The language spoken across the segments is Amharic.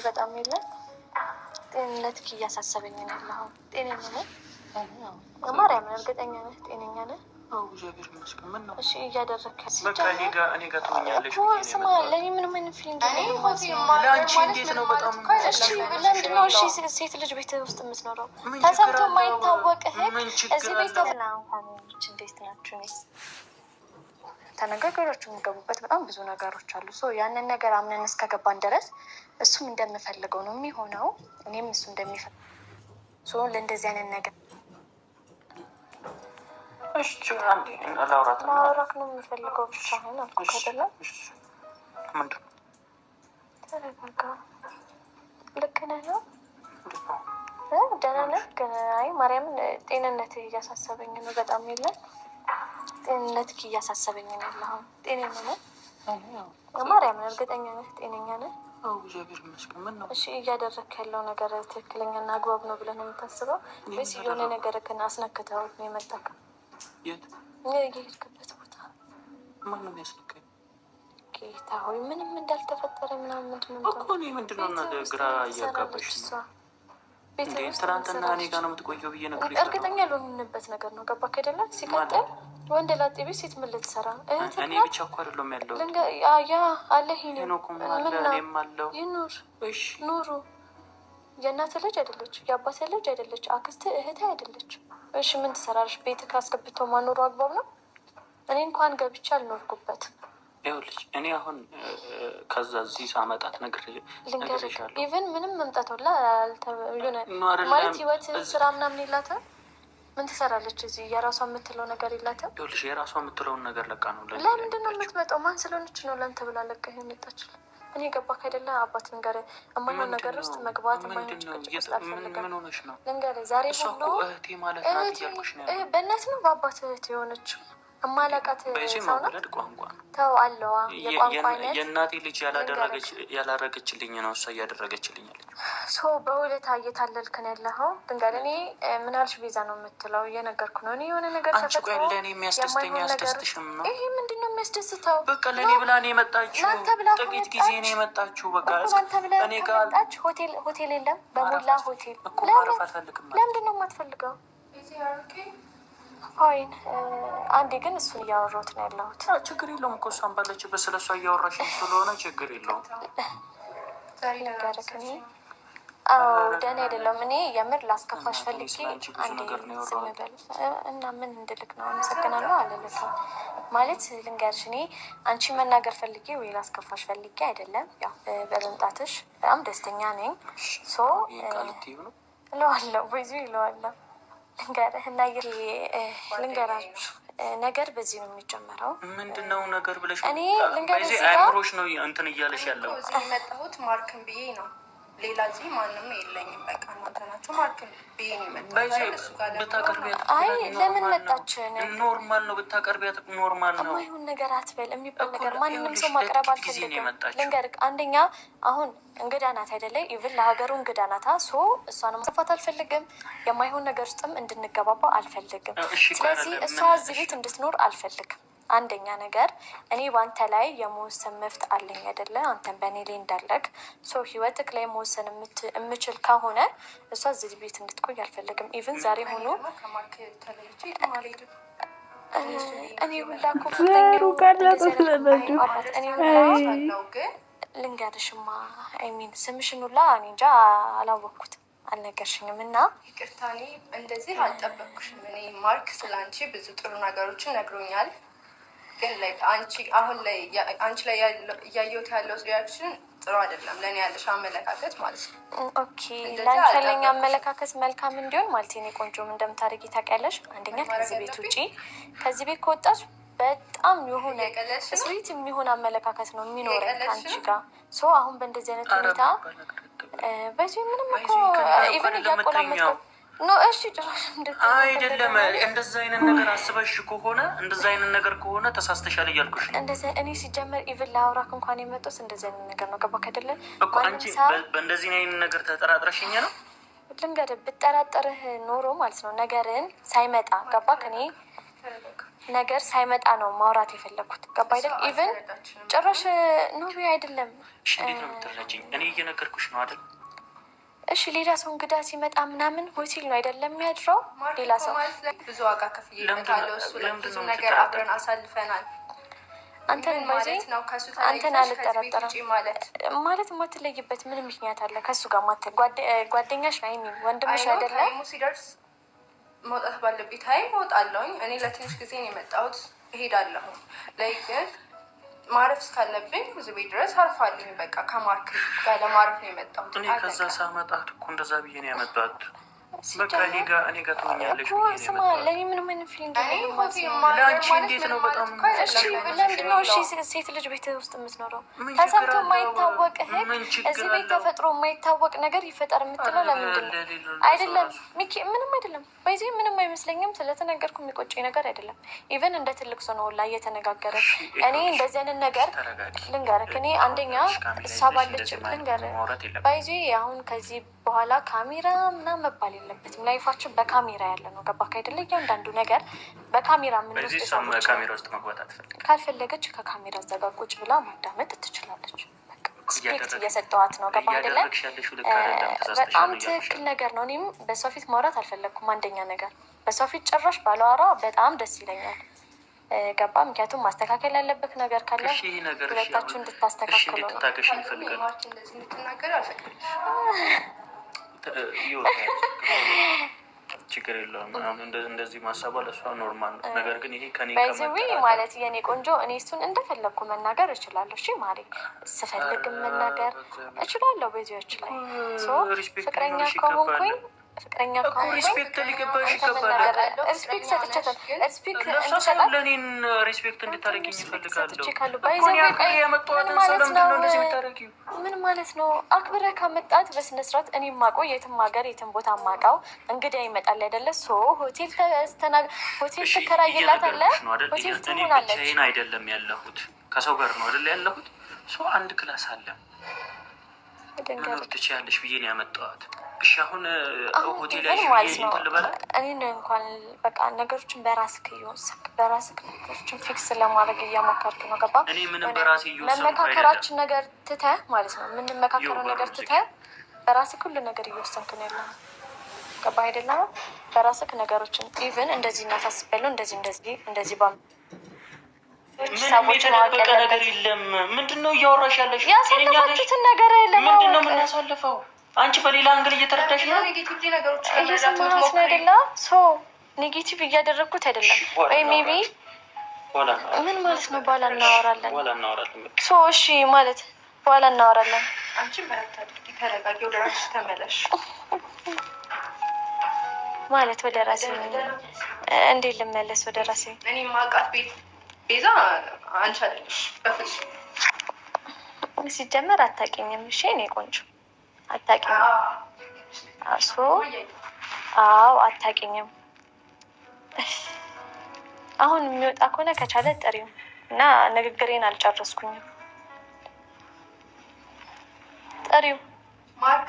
በጣም የለም ጤንነት እያሳሰበኝ ነው ያለው። ጤነኛ ነህ? ማርያምን እርግጠኛ ነህ? ጤነኛ ነህ? እግዚአብሔር ይመስገን። ምን ነው እሺ እያደረግክ? በቃ እኔ ጋር ትሆኛለሽ። ስማ ለእኔ ምንም አይነት ፊሊንግ ለአንቺ እንዴት ነው? በጣም እሺ ለምንድን ነው እሺ ሴት ልጅ ቤት ውስጥ የምትኖረው ተሰምቶ የማይታወቅ ህግ እዚህ ቤት ና እንኳን እንዴት ናችሁ? ተነጋገሮች የሚገቡበት በጣም ብዙ ነገሮች አሉ። ያንን ነገር አምነን እስከገባን ድረስ እሱም እንደምፈልገው ነው የሚሆነው፣ እኔም እሱ እንደሚፈልገው ለእንደዚህ አይነት ነገር ማውራት ነው የምፈልገው። ብቻ ሆን አልኩ አይደለም። ተረጋጋ። ልክ ነህ ነው ደህና ነህ? ግን አይ ማርያምን ጤንነት እያሳሰበኝ ነው በጣም የለም ጤንነት እያሳሰበኝ ነው ያለው። ጤነኛ ነህ? ማርያምን እርግጠኛ ነህ? ጤነኛ ነህ? እግዚአብሔር ይመስገን። ምን ነው እሺ እያደረግክ ያለው ነገር ትክክለኛና አግባብ ነው ብለህ ነው የምታስበው ወይስ የሆነ ነገር ግን አስነክተው ነው የመጣከው? የት የሄድክበት ቦታ ማን ነው የሚያስነካኝ? ጌታ ሆይ ምንም እንዳልተፈጠረ ምናምን ምንድነው ነገር ግራ እያጋባሽ ነው። ትናንትና እኔ ጋር ነው የምትቆየው ብዬ ነገር እርግጠኛ ያልሆንንበት ነገር ነው። ገባክ አይደለ? ሲቀጥል ወንድ ላጤ ቤት ሴት ምን ልትሰራ? እኔ ብቻ እኮ አይደለም ያለው ያ አለ ይኑር ኑሩ። የእናትህ ልጅ አይደለች፣ የአባትህ ልጅ አይደለች፣ አክስትህ እህትህ አይደለች። እሺ ምን ትሰራለች? ቤት ካስገብቶ ማኖሩ አግባብ ነው? እኔ እንኳን ገብቼ አልኖርኩበት። ይኸውልሽ እኔ አሁን ከዛ እዚህ ሳመጣት ልንገርሽ ኢቨን ምንም መምጣት ሁላ ማለት ህይወት ስራ ምናምን የላትም። ምን ትሰራለች እዚህ? የራሷ የምትለው ነገር የላትም። ይኸውልሽ የራሷ የምትለውን ነገር ለቃ ነው። ለምንድን ነው የምትመጣው? ማን ስለሆነች ነው ለምን ተብላ ለቃ የመጣችል? እኔ ገባክ አይደለ? አባት ልንገርህ፣ የማይሆን ነገር ውስጥ መግባት የማይሆን ጭቅጭቅ ውስጥ አልፈልግም። ልንገርህ ዛሬ ሁሉ በእናት ነው በአባት እህት የሆነችው እማላቃት ሰው ነው። ተው አለዋ የቋንቋ አይነት የእናቴ ልጅ ያላረገችልኝ ነው እሷ እያደረገችልኝ ያለች። በውለታ እየታለልክ ነው ያለኸው። ድንጋይ እኔ ምናልሽ ቤዛ ነው የምትለው እየነገርኩ ነው። እኔ የሆነ ነገር ተፈጥሮ ለእኔ የሚያስደስተኝ ያስደስትሽም ነው። ይሄ ምንድን ነው የሚያስደስተው? በቃ ለእኔ ብላ ነው የመጣችው። ጥቂት ጊዜ ነው የመጣችው። በቃ እኔ ጋር ሆቴል የለም በሞላ ሆቴል እኮ ማረፍ አልፈልግም። ለምንድን ነው የማትፈልገው? ፋይን አንዴ ግን እሱን እያወራሁት ነው ያለሁት። ችግር የለውም እኮ እሷን ባለችበት ስለ እሷ እያወራሽ ስለሆነ ችግር የለውም። ነገርክ እኔ ደህና አይደለም። እኔ የምር ላስከፋሽ ፈልጌ አንዴ ዝም በል እና ምን እንድልክ ነው? አመሰግናለሁ አልልክም ማለት ልንገርሽ፣ እኔ አንቺ መናገር ፈልጌ ወይ ላስከፋሽ ፈልጌ አይደለም። ያው በመምጣትሽ በጣም ደስተኛ ነኝ። እለዋለሁ ወይዙ ይለዋለሁ ልንገርህ እና ልንገራችሁ ነገር በዚህ ነው የሚጀመረው። ምንድነው ነገር ብለሽ? እኔ ልንገርህ አይምሮሽ ነው እንትን እያለሽ ያለው። እዚህ የመጣሁት ማርክን ብዬ ነው። ሌላ እዚህ ማንም የለኝም። በቃ እናንተ ናችሁ። ማርክን ብዬ ነው የመጣሁት። አይ ለምን መጣች? ኖርማል ነው ብታቀርቢያት፣ ኖርማል ነው። የማይሆን ነገር አትበል። የሚባል ነገር ማንንም ሰው ማቅረብ አልፈልግም። ልንገርህ አንደኛ አሁን እንግዳ ናት አይደለ? ኢቭን ለሀገሩ እንግዳ ናታ። እሷንም ማስፋት አልፈልግም። የማይሆን ነገር ውስጥም እንድንገባባ አልፈልግም። ስለዚህ እሷ እዚህ ቤት እንድትኖር አልፈልግም። አንደኛ ነገር እኔ በአንተ ላይ የመወሰን መብት አለኝ አይደለ? አንተን በእኔ ላይ እንዳለግ ህይወትክ ላይ መወሰን የምችል ከሆነ እሷ እዚህ ቤት እንድትቆይ አልፈልግም። ኢቭን ዛሬ ሆኖ እኔ ሁላ ልንገርሽማ አይሚን ስምሽን ሁላ እኔ እንጃ አላወቅኩትም አልነገርሽኝም። እና ይቅርታ እኔ እንደዚህ አልጠበቅኩሽም። እኔ ማርክ ስለ አንቺ ብዙ ጥሩ ነገሮችን ነግሮኛል። ግን አሁን ላይ አንቺ ላይ እያየሁት ያለው ሪያክሽን ጥሩ አይደለም። ለእኔ ያለሽ አመለካከት ማለት ነው። ኦኬ ለአንቺ ያለኝ አመለካከት መልካም እንዲሆን ማለት የኔ ቆንጆም እንደምታደርጊ ታውቂያለሽ። አንደኛ ከዚህ ቤት ውጪ ከዚህ ቤት ከወጣች በጣም የሆነ ስዊት የሚሆን አመለካከት ነው የሚኖረኝ ከአንቺ ጋር። አሁን በእንደዚህ አይነት ሁኔታ በዚህ ምንም እኮ ኢቨን እያቆላመጥኩ ኖ እሺ ጭራሽ አይደለም። እንደዛ አይነት ነገር አስበሽ ከሆነ እንደዛ አይነት ነገር ከሆነ ተሳስተሻል እያልኩሽ ነው። እንደዛ እኔ ሲጀመር ኢቭን ለአውራክ እንኳን የመጣሁት እንደዛ አይነት ነገር ነው። ገባክ አይደለ? እኮ አንቺ በእንደዚህ አይነት ነገር ተጠራጥረሽኝ ነው። ልንገርህ ብጠራጠርህ ኖሮ ማለት ነው ነገርን ሳይመጣ ገባህ? እኔ ነገር ሳይመጣ ነው ማውራት የፈለኩት ገባ አይደል? ኢቨን ጭራሽ ኖቢ አይደለም። እሺ እንዴት ነው የምትረጂኝ? እኔ እየነገርኩሽ ነው አይደል? እሺ ሌላ ሰው እንግዳ ሲመጣ ምናምን ሆቴል ነው አይደለም የሚያድረው? ሌላ ሰው ብዙ ዋጋ ከፍዬበታለሁ። እሱ ላይ ብዙ ነገር አብረን አሳልፈናል። አንተን ማለት ነው ከሱ አንተን አልጠራጠረም ማለት የማትለይበት ምን ምክንያት አለ? ከሱ ጋር ማትል ጓደኛሽ ነው የሚል ወንድምሽ አይደለም? ሲደርስ መውጣት ባለብኝ ታይም እወጣለሁኝ። እኔ ለትንሽ ጊዜ ነው የመጣሁት፣ እሄዳለሁ። ላይ ግን ማረፍ እስካለብኝ ብዙ ቤት ድረስ አርፋለሁኝ። በቃ ከማርክ ጋር ለማረፍ ነው የመጣሁት። እኔ ከዛ ሳመጣት እኮ እንደዛ ብዬ ነው ያመጣት። በቃ እኔ ጋር ትሆኛለሽ። ስማ ለእኔ ምንም አይነት ፊሊንግ ለአንቺ እንዴት ነው? በጣም ለምንድን ነው ሴት ልጅ ቤት ውስጥ የምትኖረው? ተሰምቶ የማይታወቅ ህግ እዚህ ቤት ተፈጥሮ የማይታወቅ ነገር ይፈጠር የምትለው ለምንድን ነው? አይደለም ሚኪ ምንም አይደለም። በዚህ ምንም አይመስለኝም። ስለተነገርኩ የሚቆጨኝ ነገር አይደለም። ኢቨን እንደ ትልቅ ሰው ነው ላይ የተነጋገረ። እኔ እንደዚህ አይነት ነገር ልንገርህ፣ እኔ አንደኛ እሷ ባለች ልንገርህ ባይዚ አሁን ከዚህ በኋላ ካሜራ ምናምን መባል የለበትም። ላይፋችን በካሜራ ያለ ነው። ገባክ አይደለ? እያንዳንዱ ነገር በካሜራ የምንወስድ ሰዎች ካሜራ ውስጥ መግባት አትፈልግም። ካልፈለገች ከካሜራ አዘጋጎች ብላ ማዳመጥ ትችላለች። ስፔክት እየሰጠዋት ነው። ገባ አይደለ? በጣም ትክክል ነገር ነው። እኔም በሰው ፊት ማውራት አልፈለግኩም። አንደኛ ነገር በሰው ፊት ጭራሽ ባለዋራ በጣም ደስ ይለኛል። ገባ? ምክንያቱም ማስተካከል ያለበት ነገር ካለ ሁለታችሁ እንድታስተካክሉ ነው። ችግር የለውም። እንደዚህ ማሰቧ ለእሷ ኖርማል ነው። ነገር ግን ይሄ ከኔ ማለት የኔ ቆንጆ እኔ እሱን እንደፈለግኩ መናገር እችላለሁ። እሺ ማሪ ስፈልግ መናገር እችላለሁ። በዚዎች ላይ ፍቅረኛ ከሆንኩኝ ሪስፔክት ሊገባሽ ይገባል። ሪስፔክት ሰጥቻታል። ለእኔን ሪስፔክት እንድታደርጊኝ ይፈልጋለሁ። ምን ማለት ነው? አክብረህ ካመጣት በስነስርዓት እኔ ማቆ የትም ሀገር የትም ቦታ ማቃው እንግዳ ይመጣል አይደለ? ሆቴል ትከራይላታለህ። ሆቴል ትሆናለች። ብቻዬን አይደለም ያለሁት፣ ከሰው ጋር ነው አይደለ ያለሁት። አንድ ክላስ አለ መኖር ትችያለሽ ብዬ ነው ያመጣኋት። እሺ አሁን ሆቴል እኔ እንኳን በቃ ነገሮችን በራስህ እየወሰንክ በራስህ ነገሮችን ፊክስ ለማድረግ እያሞከርክ ነው። ገባ? እኔ ምንም በራሴ እየወሰንኩ መመካከራችን ነገር ትተህ ማለት ነው የምንመካከረው ነገር ትተህ በራስህ ሁሉ ነገር እየወሰንክ ነው ያለው። ገባ አይደለም? በራስህ ነገሮችን ኢቭን እንደዚህ እናታስበለው እንደዚህ ሰዎች የተደበቀ ነገር የለም። ምንድን ነው እያወራሽ ያለሽ? ያሳለፋችሁትን ነገር ምንድን ነው የምናሳልፈው? አንቺ በሌላ አንግል እየተረዳሽ ነው። ኔጌቲቭ ነገሮች እየሰማሁት ነው አይደለ? ኔጌቲቭ እያደረግኩት አይደለም ወይ ሜቢ ምን ማለት ነው? በኋላ እናወራለን። እሺ ማለት በኋላ እናወራለን። አንቺ በረታ አድርጊ፣ ተረጋጊ፣ ወደ ራስሽ ተመለሽ ማለት ወደ ራሴ እንዴት ልመለስ ወደ ራሴ? እኔ ማውቃት ቤዛ አንቺ አይደለሽ በፍጹም። ሲጀመር አታውቂኝም። እሺ እኔ ቆንጆ አታውቂኝም። አዎ አታውቂኝም። አሁን የሚወጣ ከሆነ ከቻለ ጥሪው እና ንግግሬን አልጨረስኩኝም። ጥሪው ማርክ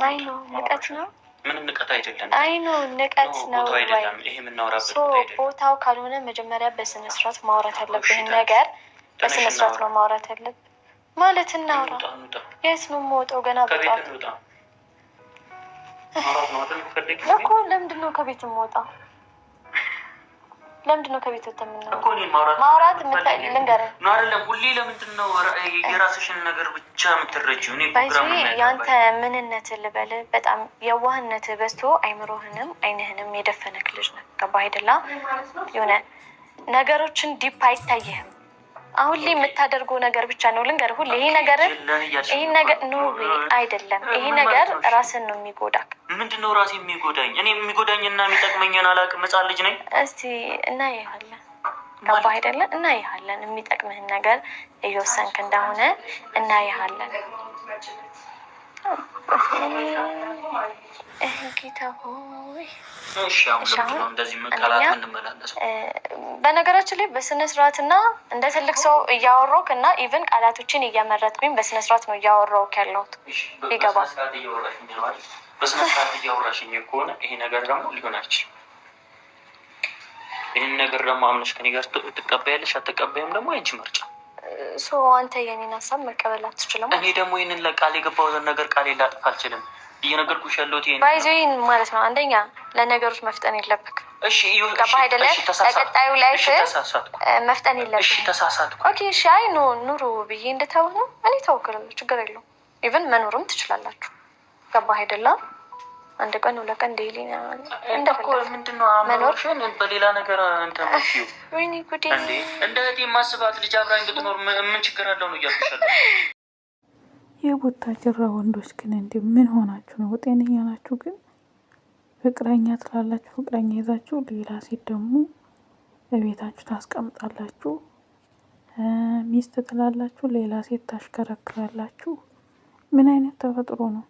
አይ ነው ንቀት ነው። ምንም ንቀት አይደለም። አይ ነው ንቀት ነው ወይ? ይሄ የምናወራበት ቦታው ካልሆነ መጀመሪያ በስነ ስርዓት ማውራት ያለብህን ነገር በስነ ስርዓት ነው ማውራት ያለብህ ማለት እናውራ። የት ነው የምወጣው? ገና በጣም እኮ ለምንድን ነው ከቤት የምወጣው? ለምንድን ነው ከቤት ወጥተህ የምናወራው? ማውራት ልንገርህ ነው አይደለም። ሁሌ ለምንድን ነው የራስሽን ነገር ብቻ የምትረጂው? ያንተ ምንነትህ ልበልህ በጣም የዋህነትህ በዝቶ አይምሮህንም አይንህንም የደፈነክ ልጅ ነህ። ገባህ አይደለ? የሆነ ነገሮችን ዲፕ አይታይህም። አሁን ላይ የምታደርገው ነገር ብቻ ነው። ልንገርህ ሁሌ ይሄ ነገር ኖ አይደለም። ይሄ ነገር ራስን ነው የሚጎዳክ። ምንድነው ራሴ የሚጎዳኝ? እኔ የሚጎዳኝና የሚጠቅመኝን አላውቅም። ሕፃን ልጅ ነኝ። እስቲ እናይሃለን። ገባህ አይደለ? እናይሃለን። የሚጠቅምህን ነገር እየወሰንክ እንደሆነ እናይሃለን። ጌታ ሆይ እንደዚህ በነገራችን ላይ በስነ ስርዓትና እንደ ትልቅ ሰው እያወራሁህ እና ኢቭን ቃላቶችን እየመረጥኩኝ በስነ ስርዓት ነው እያወራሁህ ያለሁት። ይገባል? በስነ ስርዓት እያወራሽኝ ከሆነ ይሄ ነገር ደግሞ ሊሆን አይችልም። ይህን ነገር ደግሞ አምነሽ ከኔ ጋር ትቀበያለሽ አትቀበይም ደግሞ አንቺ ምርጫ። አንተ የኔን ሀሳብ መቀበል አትችልም። እኔ ደግሞ ይህንን ቃል የገባሁትን ነገር ቃል ላጥፍ አልችልም። እየነገርኩሽ ያለሁት ይሄን ባይዞይን ማለት ነው። አንደኛ ለነገሮች መፍጠን የለብክም። እሺ ገባህ አይደለ? ለቀጣዩ ላይፍ መፍጠን የለብክም። እሺ ተሳሳትኩ። ኦኬ እሺ። አይ ኑሩ ብዬ እንድተው ነው እኔ ተወክላለሁ። ችግር የለውም። ኢቭን መኖርም ትችላላችሁ። ገባህ አይደለ? አንድ ቀን ሁለት ቀን ዴይሊ እንደኮ ምንድነው አመኖርሽን በሌላ ነገር እንተምሽው። ወይኔ ጉዴ! እንደ እህቴ ማስባት ልጅ አብራኝ እንድትኖር ምን ችግር አለው ነው እያልኩሻለሁ። የቡታጅራ ወንዶች ግን እንዴ ምን ሆናችሁ ነው? ጤነኛ ናችሁ? ግን ፍቅረኛ ትላላችሁ፣ ፍቅረኛ ይዛችሁ ሌላ ሴት ደግሞ በቤታችሁ ታስቀምጣላችሁ። ሚስት ትላላችሁ፣ ሌላ ሴት ታሽከረክራላችሁ። ምን አይነት ተፈጥሮ ነው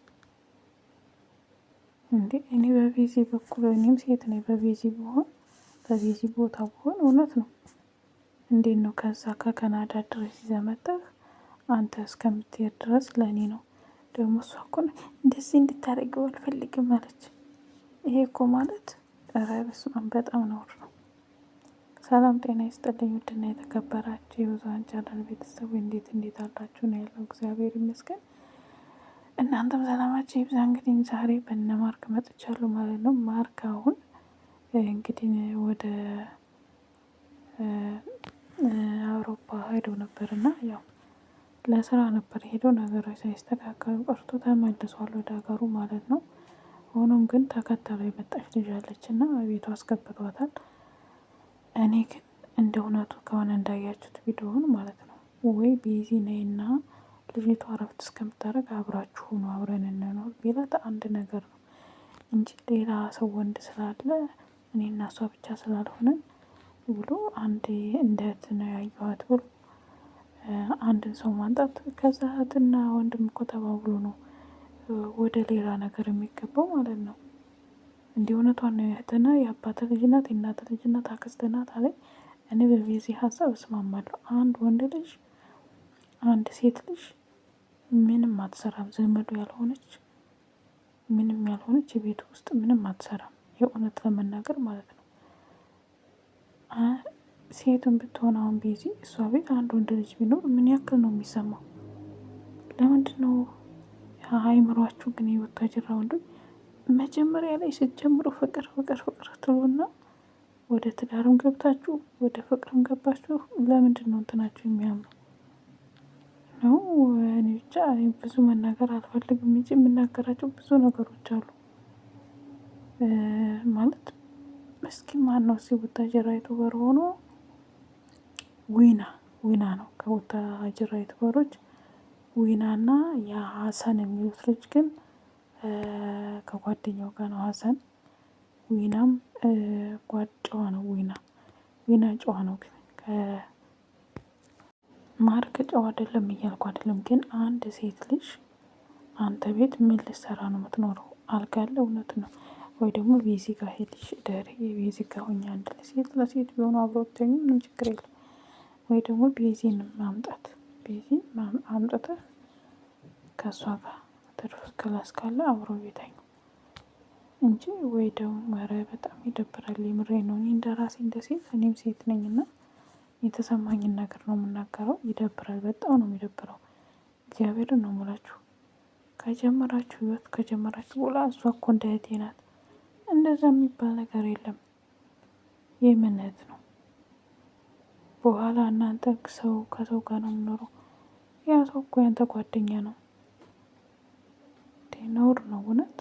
እንዴ? እኔ በቤዚ በኩል እኔም ሴት ነኝ። በቤዚ ቦታ ብሆን እውነት ነው እንዴት ነው ከዛ ከካናዳ ድረስ ይዘህ መጣህ አንተ እስከምትሄድ ድረስ ለእኔ ነው። ደግሞ እሷ እኮ እንደዚህ እንድታደርገው አልፈልግም አለች። ይሄ እኮ ማለት በስመ አብ በጣም ነውር ነው። ሰላም ጤና ይስጥልኝ ውድና የተከበራችሁ የብዙኃን ቻናል ቤተሰቡ እንዴት አላችሁ ነው ያለው። እግዚአብሔር ይመስገን እናንተም ሰላማችሁ ይብዛ። እንግዲህ ዛሬ በእነ ማርክ መጥቻለሁ ማለት ነው። ማርክ አሁን እንግዲህ ወደ አውሮፓ ሄዶ ነበርና ያው ለስራ ነበር ሄዶ ነገሮች ሳይስተካከሉ ቀርቶ ተመልሷል ወደ ሀገሩ ማለት ነው። ሆኖም ግን ተከተሎ የመጣች ልጅ አለች እና ቤቷ አስገብቷታል። እኔ ግን እንደ እውነቱ ከሆነ እንዳያችሁት ቪዲዮውን ማለት ነው ወይ ቤዚ ነይና ልጅቷ እረፍት እስከምታደርግ አብራችሁ ሆኖ አብረን እንኖር ቢላት አንድ ነገር ነው እንጂ ሌላ ሰው ወንድ ስላለ እኔ እና እሷ ብቻ ስላልሆነን ብሎ አንድ እንደ እህት ነው ያየኋት ብሎ አንድን ሰው ማንጣት ከዛ እህትና ወንድም እኮ ተባብሎ ነው ወደ ሌላ ነገር የሚገባው ማለት ነው። እንዲህ እውነቷን ነው። እህትና የአባት ልጅ ናት፣ የእናት ልጅ ናት፣ አክስት ናት አለኝ። እኔ በዚህ ሀሳብ እስማማለሁ። አንድ ወንድ ልጅ አንድ ሴት ልጅ ምንም አትሰራም፣ ዘመዱ ያልሆነች ምንም ያልሆነች የቤት ውስጥ ምንም አትሰራም። የእውነት ለመናገር ማለት ነው። ሴቱን ብትሆን አሁን ቤዚ እሷ ቤት አንድ ወንድ ልጅ ቢኖር ምን ያክል ነው የሚሰማው? ለምንድን ነው አይምሯችሁ ግን የወታጀራ ወንዶች መጀመሪያ ላይ ስትጀምሩ ፍቅር ትሉና ወደ ትዳርም ገብታችሁ ወደ ፍቅርም ገባችሁ። ለምንድን ነው እንትናችሁ የሚያምሩ ነው? እኔ ብቻ ብዙ መናገር አልፈልግም እንጂ የምናገራቸው ብዙ ነገሮች አሉ ማለት እስኪ ማን ነው ቡታጀራ ዩቱበር ሆኖ ዊና ነው ከቡታጀራ ዩቱበሮች ዊናና የሀሰን የሚሉት ልጅ ግን ከጓደኛው ጋር ነው ሀሰን። ዊናም ጨዋ ነው። ዊና ጨዋ ነው ግን ማርክ ጨዋ አይደለም እያልኩ አይደለም። ግን አንድ ሴት ልጅ አንተ ቤት ምን ልትሰራ ነው የምትኖረው? አልጋ አለ እውነት ነው ወይ ደግሞ ቤዚ ጋር ሄድሽ ደሬ ቤዚ ጋር ሆኜ አንድ ለሴት ቢሆኑ አብረው ተኙ ምንም ችግር የለም። ወይ ደግሞ ቤዚን ማምጣት አምጥተህ ከእሷ ጋር ትርፍ ክላስ ካለ አብረው ቤተኙ እንጂ ወይ ደግሞ ኧረ በጣም ይደብራል። የምሬ ነው። እኔ እንደ ራሴ እንደ ሴት እኔም ሴት ነኝና የተሰማኝን ነገር ነው የምናገረው። ይደብራል፣ በጣም ነው የሚደብረው። እግዚአብሔርን ነው የምላችሁ። ከጀመራችሁ ህይወት ከጀመራችሁ በኋላ እሷ እኮ እንደ እህቴ ናት። እንደዛ የሚባል ነገር የለም። የምን እህት ነው? በኋላ እናንተ ሰው ከሰው ጋር ነው የምኖረው። ያ ሰው እኮ ያንተ ጓደኛ ነው። ነውር ነው እውነት።